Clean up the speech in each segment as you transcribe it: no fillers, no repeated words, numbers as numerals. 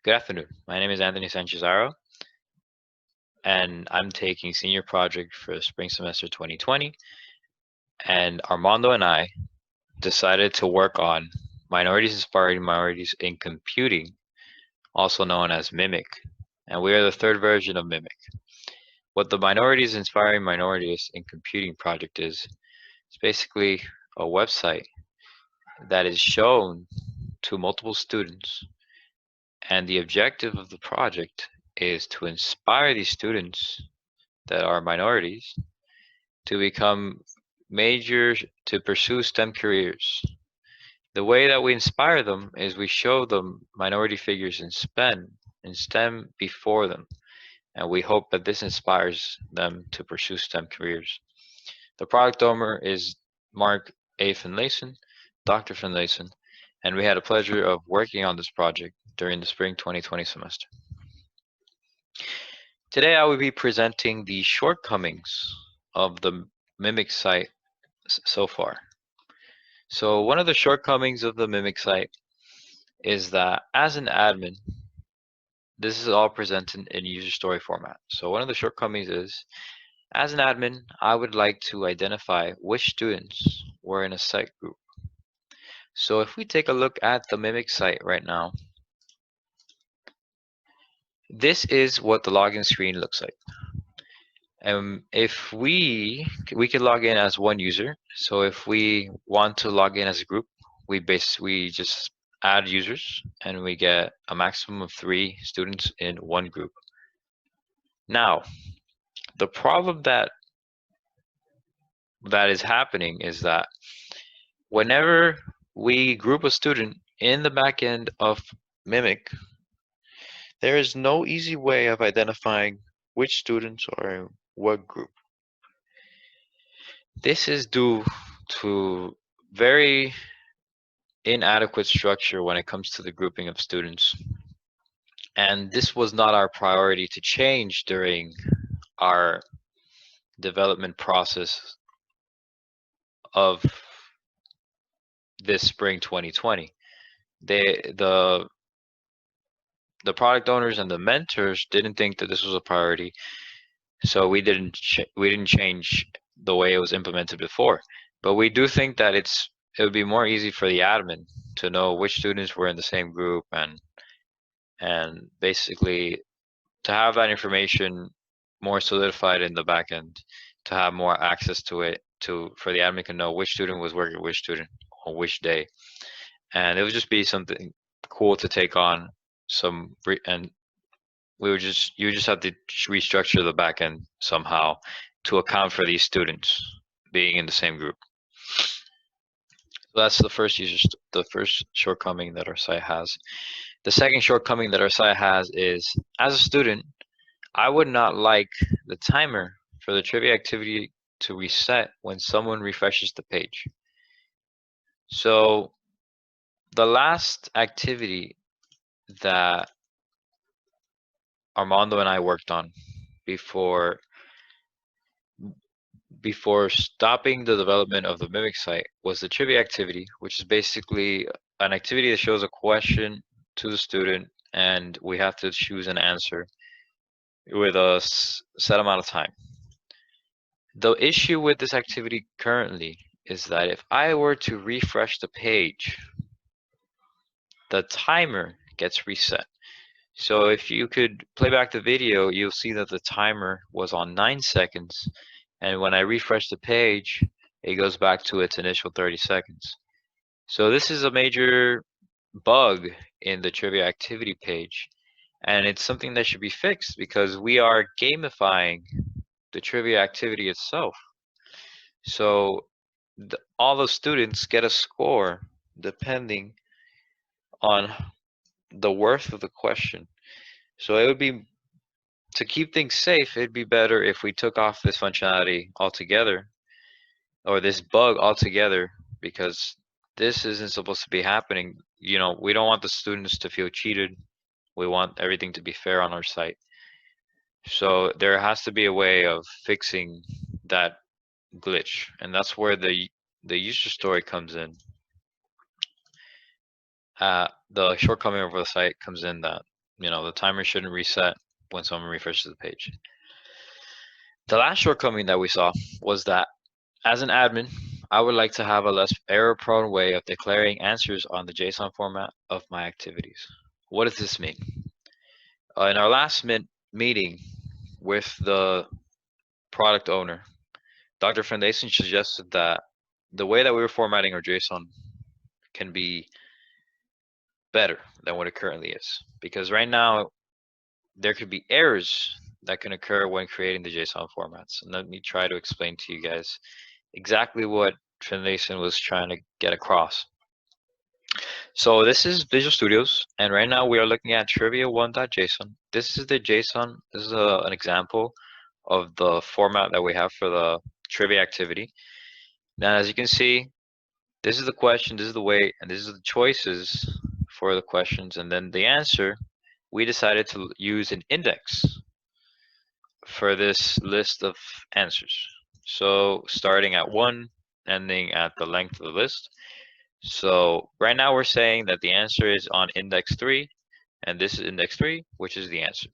Good afternoon. My name is Anthony Sanchez-Ayra, and I'm taking senior project for spring semester 2020. And Armando and I decided to work on minorities inspiring minorities in computing, also known as MIMIC. And we are the third version of MIMIC. What the minorities inspiring minorities in computing project is, it's basically a website that is shown to multiple students. And the objective of the project is to inspire these students that are minorities to become majors, to pursue STEM careers. The way that we inspire them is we show them minority figures in STEM before them, and we hope that this inspires them to pursue STEM careers. The product owner is Mark A. Finlayson, Dr. Finlayson, and we had a pleasure of working on this project during the spring 2020 semester. Today I will be presenting the shortcomings of the Mimic site so far. So one of the shortcomings of the Mimic site is that as an admin, this is all presented in user story format. So one of the shortcomings is, as an admin, I would like to identify which students were in a site group. So if we take a look at the Mimic site right now, this is what the login screen looks like. If we can log in as one user. So if we want to log in as a group, we just add users and we get a maximum of 3 students in one group. Now, the problem that is happening is that whenever we group a student in the back end of Mimic, there is no easy way of identifying which students are in what group. This is due to very inadequate structure when it comes to the grouping of students. And this was not our priority to change during our development process of this spring 2020. The product owners and the mentors didn't think that this was a priority, so we didn't change the way it was implemented before. But we do think that it would be more easy for the admin to know which students were in the same group and basically to have that information more solidified in the back end, to have more access to it, for the admin to know which student was working with which student on which day. And it would just be something cool to take on and you just have to restructure the back end somehow to account for these students being in the same group. So that's the first shortcoming that our site has. The second shortcoming that our site has is, as a student, I would not like the timer for the trivia activity to reset when someone refreshes the page. So the last activity that Armando and I worked on before stopping the development of the Mimic site was the trivia activity, which is basically an activity that shows a question to the student and we have to choose an answer with a set amount of time. The issue with this activity currently is that if I were to refresh the page, the timer gets reset. So if you could play back the video, you'll see that the timer was on 9 seconds, and when I refresh the page, it goes back to its initial 30 seconds. So this is a major bug in the trivia activity page, and it's something that should be fixed because we are gamifying the trivia activity itself. So all the students get a score depending on the worth of the question. So it would be, to keep things safe, it'd be better if we took off this functionality altogether, or this bug altogether, because this isn't supposed to be happening. You know, we don't want the students to feel cheated. We want everything to be fair on our site. So there has to be a way of fixing that glitch, and that's where the user story comes in. The shortcoming of the site comes in that the timer shouldn't reset when someone refreshes the page. The last shortcoming that we saw was that as an admin, I would like to have a less error-prone way of declaring answers on the JSON format of my activities. What does this mean? In our last meeting with the product owner, Dr. Foundation suggested that the way that we were formatting our JSON can be better than what it currently is. Because right now, there could be errors that can occur when creating the JSON formats. And let me try to explain to you guys exactly what Foundation was trying to get across. So this is Visual Studios, and right now we are looking at trivia1.json. This is the JSON. This is an example of the format that we have for the trivia activity. Now, as you can see, this is the question, this is the weight, and this is the choices for the questions, and then the answer. We decided to use an index for this list of answers. So starting at 1, ending at the length of the list. So right now we're saying that the answer is on index 3, and this is index 3, which is the answer.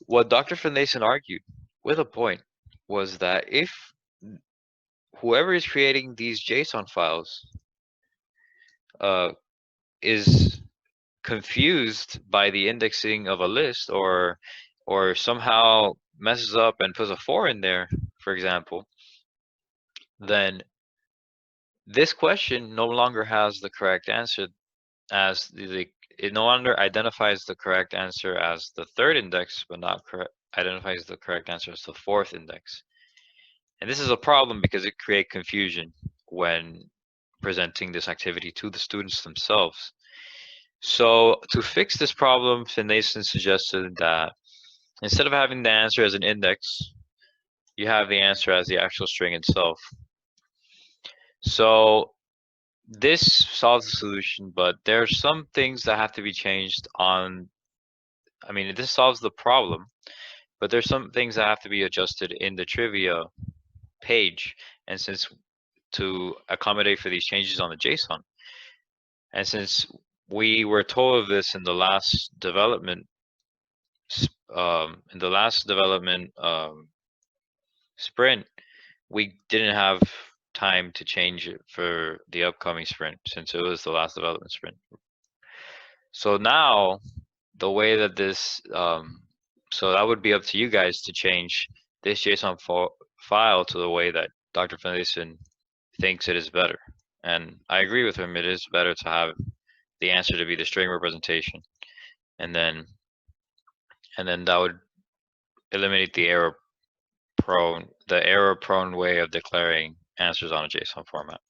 What Dr. Finlayson argued, with a point, was that if whoever is creating these JSON files is confused by the indexing of a list, or somehow messes up and puts a 4 in there, for example, then this question no longer has the correct answer as it no longer identifies the correct answer as the 3rd index, but not identifies the correct answer as the 4th index. And this is a problem because it creates confusion when presenting this activity to the students themselves. So to fix this problem, Finlayson suggested that instead of having the answer as an index, you have the answer as the actual string itself. So this solves the solution, but there are some things that have to be changed on. I mean, this solves the problem, but there's some things that have to be adjusted in the trivia page. And since to accommodate for these changes on the JSON, and since we were told of this in the last development, sprint, we didn't have time to change it for the upcoming sprint since it was the last development sprint. So now the way that this, so that would be up to you guys to change this JSON file to the way that Dr. Finlayson thinks it is better. And I agree with him, it is better to have the answer to be the string representation. And then that would eliminate the error prone way of declaring answers on a JSON format.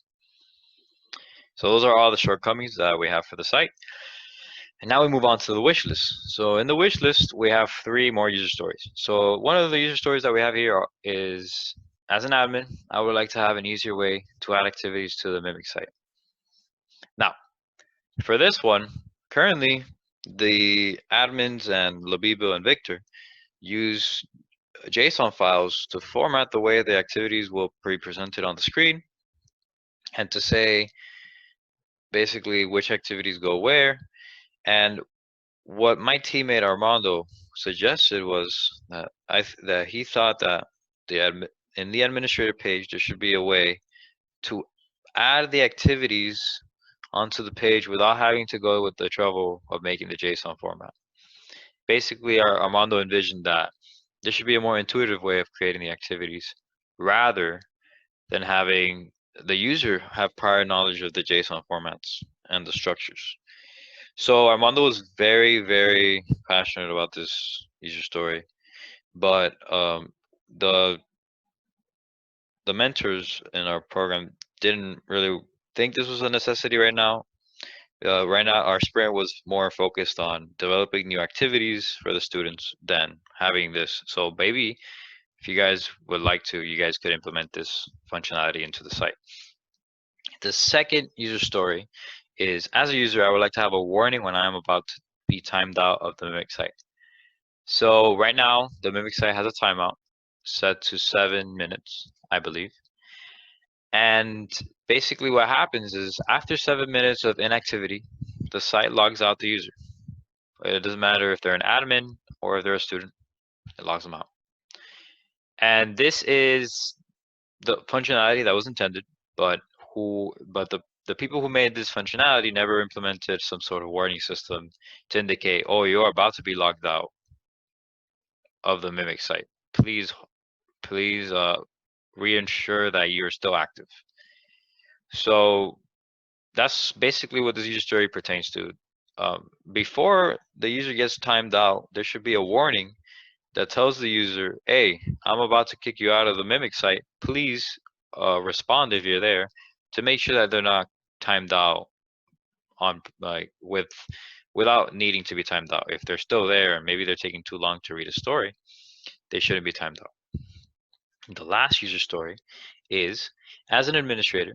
So those are all the shortcomings that we have for the site. And now we move on to the wish list. So in the wish list, we have 3 more user stories. So one of the user stories that we have here is, as an admin, I would like to have an easier way to add activities to the Mimic site. Now, for this one, currently, the admins and Labibo and Victor use JSON files to format the way the activities will be presented on the screen and to say basically which activities go where. And what my teammate Armando suggested was that he thought that in the administrator page there should be a way to add the activities onto the page without having to go with the trouble of making the JSON format. Basically, Armando envisioned that there should be a more intuitive way of creating the activities rather than having the user have prior knowledge of the JSON formats and the structures. So Armando was very, very passionate about this user story, but the mentors in our program didn't really think this was a necessity right now. Right now, our sprint was more focused on developing new activities for the students than having this. So maybe if you guys would like to, you guys could implement this functionality into the site. The second user story is, as a user, I would like to have a warning when I'm about to be timed out of the Mimic site. So right now, the Mimic site has a timeout set to 7 minutes, I believe. And basically what happens is after 7 minutes of inactivity, the site logs out the user. It doesn't matter if they're an admin or if they're a student, it logs them out. And this is the functionality that was intended, but the people who made this functionality never implemented some sort of warning system to indicate, oh, you're about to be logged out of the Mimic site. Please reassure that you're still active. So that's basically what this user story pertains to. Before the user gets timed out, there should be a warning that tells the user, hey, I'm about to kick you out of the Mimic site. Please respond if you're there, to make sure that they're not timed out on without needing to be timed out. If they're still there and maybe they're taking too long to read a story, they shouldn't be timed out. The last user story is, as an administrator,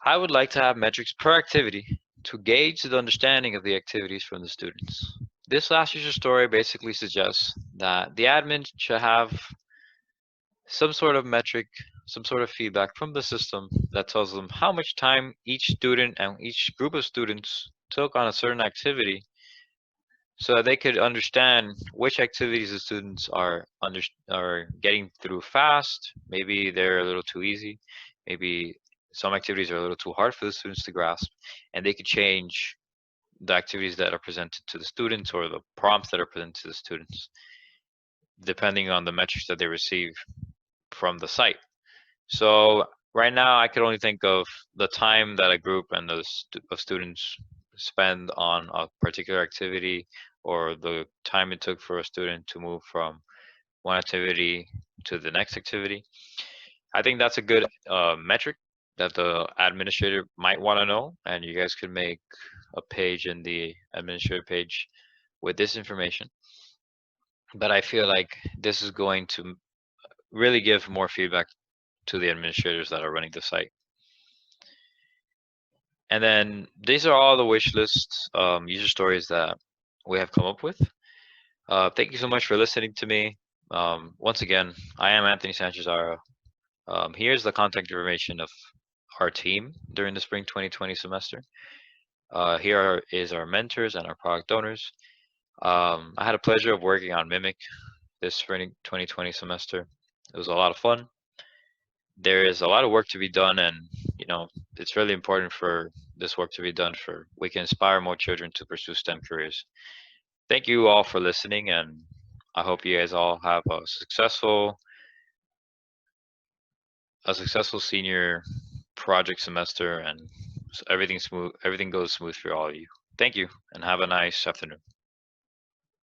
I would like to have metrics per activity to gauge the understanding of the activities from the students. This last user story basically suggests that the admin should have some sort of metric, some sort of feedback from the system that tells them how much time each student and each group of students took on a certain activity, so that they could understand which activities the students are getting through fast. Maybe they're a little too easy. Maybe some activities are a little too hard for the students to grasp, and they could change the activities that are presented to the students or the prompts that are presented to the students, depending on the metrics that they receive from the site. So right now, I could only think of the time that a group and of students spend on a particular activity, or the time it took for a student to move from one activity to the next activity. I think that's a good metric that the administrator might want to know, and you guys could make a page in the administrator page with this information. But I feel like this is going to really give more feedback to the administrators that are running the site. And then these are all the wish list user stories that we have come up with. Thank you so much for listening to me. Once again, I am Anthony Sanchez-Ayra. Here's the contact information of our team during the spring 2020 semester. Here is our mentors and our product owners. I had a pleasure of working on Mimic this spring 2020 semester. It was a lot of fun. There is a lot of work to be done, and it's really important for this work to be done for we can inspire more children to pursue STEM careers. Thank you all for listening, and I hope you guys all have a successful senior project semester, and everything goes smooth for all of you. Thank you, and have a nice afternoon.